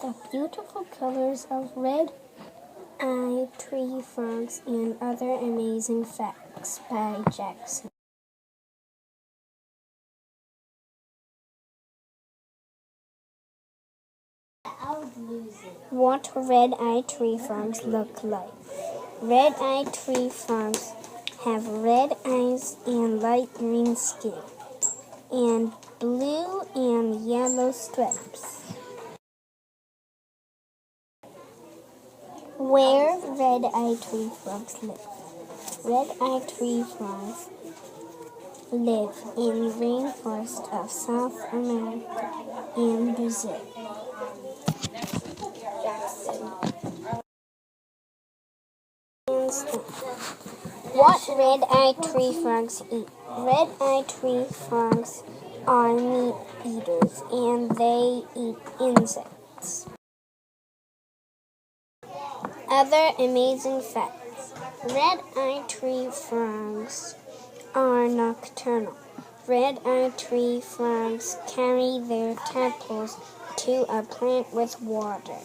The beautiful colors of red-eyed tree frogs and other amazing facts by Jackson. What red-eyed tree frogs look like. Red-eyed tree frogs have red eyes and light green skin, and blue and yellow stripes. Where red-eyed tree frogs live. Red-eyed tree frogs live in rainforests of South America and Brazil. What red-eyed tree frogs eat? Red-eyed tree frogs are meat eaters, and they eat insects. Other amazing facts. Red-eyed tree frogs are nocturnal. Red-eyed tree frogs carry their tadpoles to a plant with water.